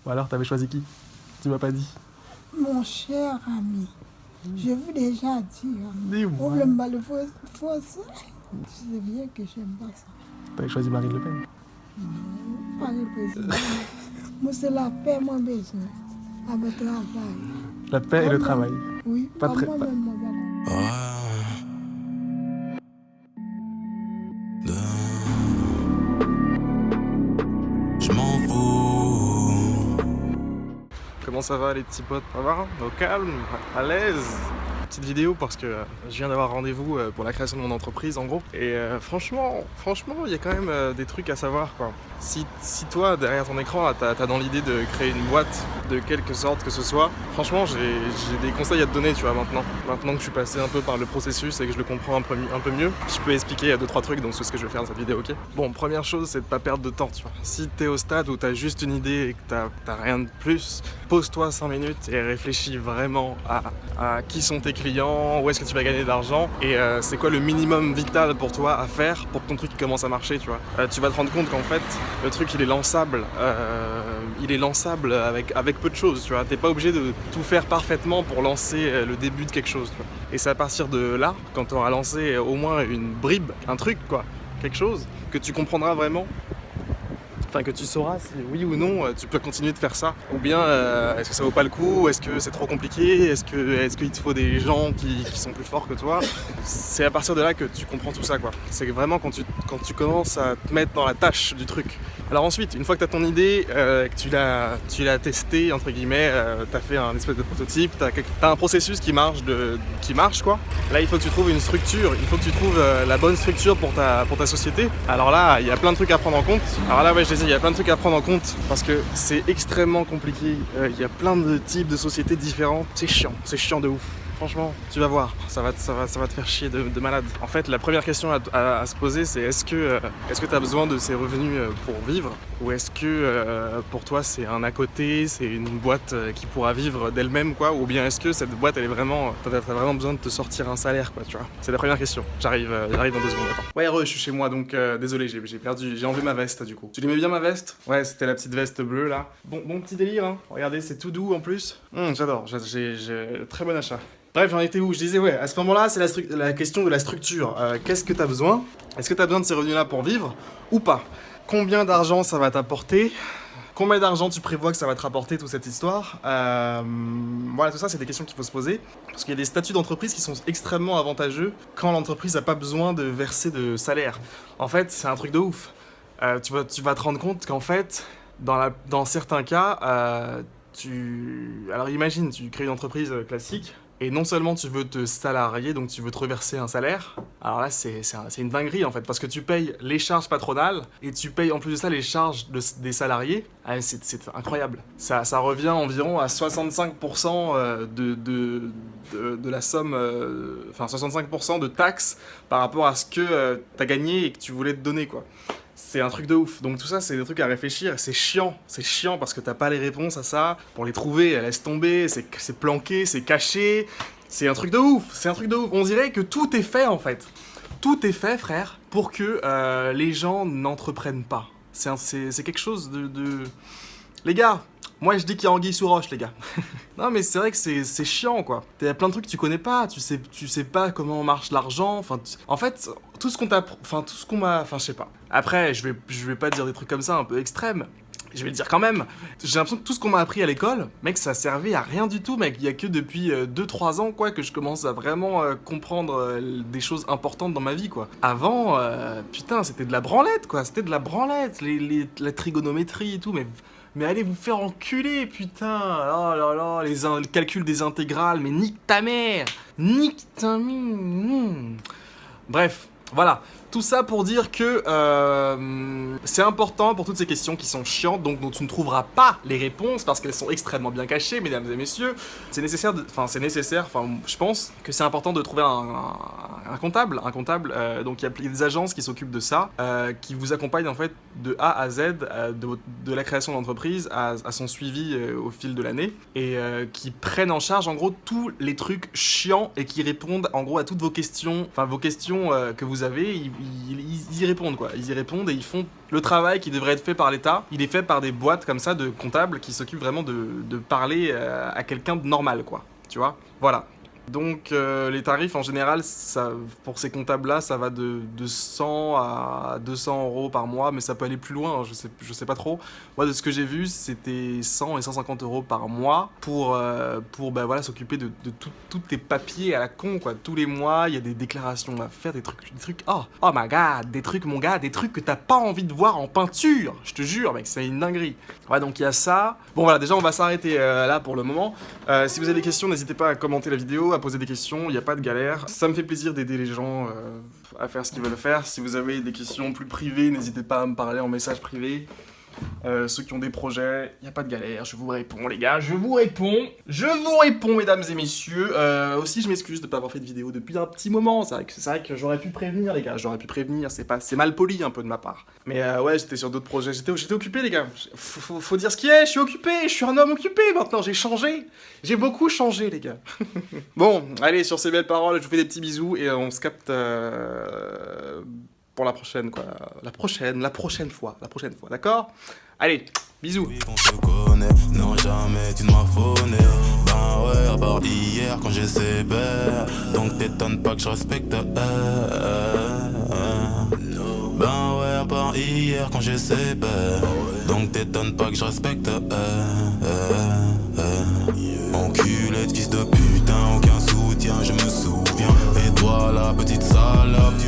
Bon alors, t'avais choisi qui? Tu m'as pas dit. Mon cher ami, je veux déjà dire, Dis-moi. ouvre pas le fossé. Tu sais bien que j'aime pas ça. T'avais choisi Marine Le Pen. Pas le président. Moi, c'est la paix, moi, besoin. Avec le travail. La paix et le travail. Oui, Pas pas très- moi-même, moi, par contre. Je m'en fous. Comment ça va les petits potes? Ça va? Au calme? À l'aise? Petite vidéo parce que je viens d'avoir rendez-vous pour la création de mon entreprise en gros. Et franchement, il y a quand même des trucs à savoir quoi. Si toi, derrière ton écran, là, t'as dans l'idée de créer une boîte de quelque sorte que ce soit, franchement, j'ai des conseils à te donner, tu vois, maintenant. Maintenant que je suis passé un peu par le processus et que je le comprends un peu mieux, je peux expliquer 2-3 trucs, donc c'est ce que je vais faire dans cette vidéo, ok? Bon, première chose, c'est de pas perdre de temps, tu vois. Si t'es au stade où t'as juste une idée et que t'as rien de plus, pose-toi 5 minutes et réfléchis vraiment à qui sont tes clients, où est-ce que tu vas gagner de l'argent et c'est quoi le minimum vital pour toi à faire pour que ton truc commence à marcher, tu vois. Tu vas te rendre compte qu'en fait, le truc il est lançable avec peu de choses, tu vois. T'es pas obligé de tout faire parfaitement pour lancer le début de quelque chose, tu vois. Et c'est à partir de là, quand tu auras lancé au moins une bribe, un truc quoi, quelque chose, que tu comprendras vraiment. Enfin, que tu sauras si oui ou non tu peux continuer de faire ça. Ou bien est-ce que ça vaut pas le coup, est-ce que c'est trop compliqué, est-ce qu'il te faut des gens qui sont plus forts que toi. C'est à partir de là que tu comprends tout ça quoi. C'est vraiment quand tu commences à te mettre dans la tâche du truc. Alors ensuite, une fois que tu as ton idée, que tu l'as testé, entre guillemets, tu as fait un espèce de prototype, tu as un processus qui marche quoi. Là, il faut que tu trouves une structure, il faut que tu trouves la bonne structure pour ta société. Alors là, il y a plein de trucs à prendre en compte. Alors là, ouais, je les ai, il y a plein de trucs à prendre en compte parce que c'est extrêmement compliqué. Il y a plein de types de sociétés différentes. C'est chiant de ouf. Franchement, tu vas voir, ça va te faire chier de malade. En fait, la première question à se poser, c'est est-ce que tu as besoin de ces revenus pour vivre? Ou est-ce que pour toi, c'est un à côté, c'est une boîte qui pourra vivre d'elle-même, quoi? Ou bien est-ce que cette boîte, elle est vraiment... T'as vraiment besoin de te sortir un salaire, quoi, tu vois? C'est la première question. J'arrive dans 2 secondes, attends. Ouais, je suis chez moi, donc désolé, j'ai enlevé ma veste, du coup. Tu l'aimais bien, ma veste? Ouais, c'était la petite veste bleue, là. Bon petit délire, hein. Regardez, c'est tout doux, en plus. J'adore, j'ai très bon achat. Bref, j'en étais où? Je disais, ouais, à ce moment-là, c'est la question de la structure. Qu'est-ce que tu as besoin? Est-ce que tu as besoin de ces revenus-là pour vivre ou pas? Combien d'argent ça va t'apporter? Combien d'argent tu prévois que ça va te rapporter, toute cette histoire? Voilà, tout ça, c'est des questions qu'il faut se poser. Parce qu'il y a des statuts d'entreprise qui sont extrêmement avantageux quand l'entreprise n'a pas besoin de verser de salaire. En fait, c'est un truc de ouf. Tu vas te rendre compte qu'en fait, dans certains cas, alors imagine, tu crées une entreprise classique, et non seulement tu veux te salarier, donc tu veux te reverser un salaire, alors là c'est une dinguerie en fait, parce que tu payes les charges patronales, et tu payes en plus de ça les charges des salariés, c'est incroyable. Ça revient environ à 65% de la somme, enfin 65% de taxes par rapport à ce que t'as gagné et que tu voulais te donner quoi. C'est un truc de ouf. Donc tout ça, c'est des trucs à réfléchir. C'est chiant parce que t'as pas les réponses à ça. Pour les trouver, laisse tomber. C'est planqué, c'est caché. C'est un truc de ouf. On dirait que tout est fait en fait. Tout est fait, frère, pour que les gens n'entreprennent pas. C'est quelque chose de... Les gars, moi je dis qu'il y a anguille sous roche, les gars. Non mais c'est vrai que c'est chiant quoi. Il y a plein de trucs que tu connais pas, tu sais pas comment marche l'argent, en fait, tout ce qu'on m'a, je sais pas. Après, je vais pas dire des trucs comme ça un peu extrêmes. Je vais le dire quand même. J'ai l'impression que tout ce qu'on m'a appris à l'école, mec, ça servait à rien du tout, mec. Il y a que depuis 2-3 ans, quoi, que je commence à vraiment comprendre des choses importantes dans ma vie, quoi. Avant, putain, c'était de la branlette, quoi. C'était de la branlette, la trigonométrie et tout, mais allez vous faire enculer, putain. Oh là là, le calcul des intégrales, mais nique ta mère. Nique ta mère. Bref, voilà. Tout ça pour dire que c'est important pour toutes ces questions qui sont chiantes, donc dont tu ne trouveras pas les réponses parce qu'elles sont extrêmement bien cachées, mesdames et messieurs. C'est nécessaire, je pense que c'est important de trouver un comptable. Donc il y a des agences qui s'occupent de ça, qui vous accompagnent en fait de A à Z, de la création d'entreprise à son suivi au fil de l'année, et qui prennent en charge en gros tous les trucs chiants et qui répondent en gros à toutes vos questions, que vous avez. ils y répondent quoi. Ils y répondent et ils font le travail qui devrait être fait par l'État. Il est fait par des boîtes comme ça de comptables qui s'occupent vraiment de parler à quelqu'un de normal quoi. Tu vois? Voilà. Donc les tarifs en général, ça, pour ces comptables-là, ça va de 100 à 200 euros par mois, mais ça peut aller plus loin, hein, je sais pas trop. Moi, de ce que j'ai vu, c'était 100 et 150 euros par mois pour bah, voilà, s'occuper de tous tes papiers à la con, quoi. Tous les mois, il y a des déclarations à faire, des trucs, oh my god, des trucs, mon gars, des trucs que t'as pas envie de voir en peinture, je te jure, mec, c'est une dinguerie. Ouais, donc il y a ça. Bon, voilà, déjà, on va s'arrêter là pour le moment. Si vous avez des questions, n'hésitez pas à commenter la vidéo, à poser des questions, il n'y a pas de galère. Ça me fait plaisir d'aider les gens à faire ce qu'ils veulent faire. Si vous avez des questions plus privées, n'hésitez pas à me parler en message privé. Ceux qui ont des projets, il n'y a pas de galère, je vous réponds les gars, je vous réponds, mesdames et messieurs. Aussi je m'excuse de ne pas avoir fait de vidéo depuis un petit moment, c'est vrai que j'aurais pu prévenir les gars, c'est mal poli un peu de ma part. Mais ouais, j'étais sur d'autres projets, j'étais occupé les gars, faut dire ce qui est, je suis occupé, je suis un homme occupé maintenant, j'ai changé, j'ai beaucoup changé les gars. Bon, allez, sur ces belles paroles, je vous fais des petits bisous et on se capte... pour la prochaine, quoi. La prochaine fois, d'accord? Allez, bisous. Oui, qu'on se connaît, non jamais tu ne m'as phoné. Ben ouais, à part hier quand j'ai CBR. Donc t'étonnes pas que je respecte. Ben ouais, à part hier quand j'ai CBR. Donc t'étonnes pas que je respecte. Enculé de fils de putain, aucun soutien, je me souviens. Et toi la petite salope.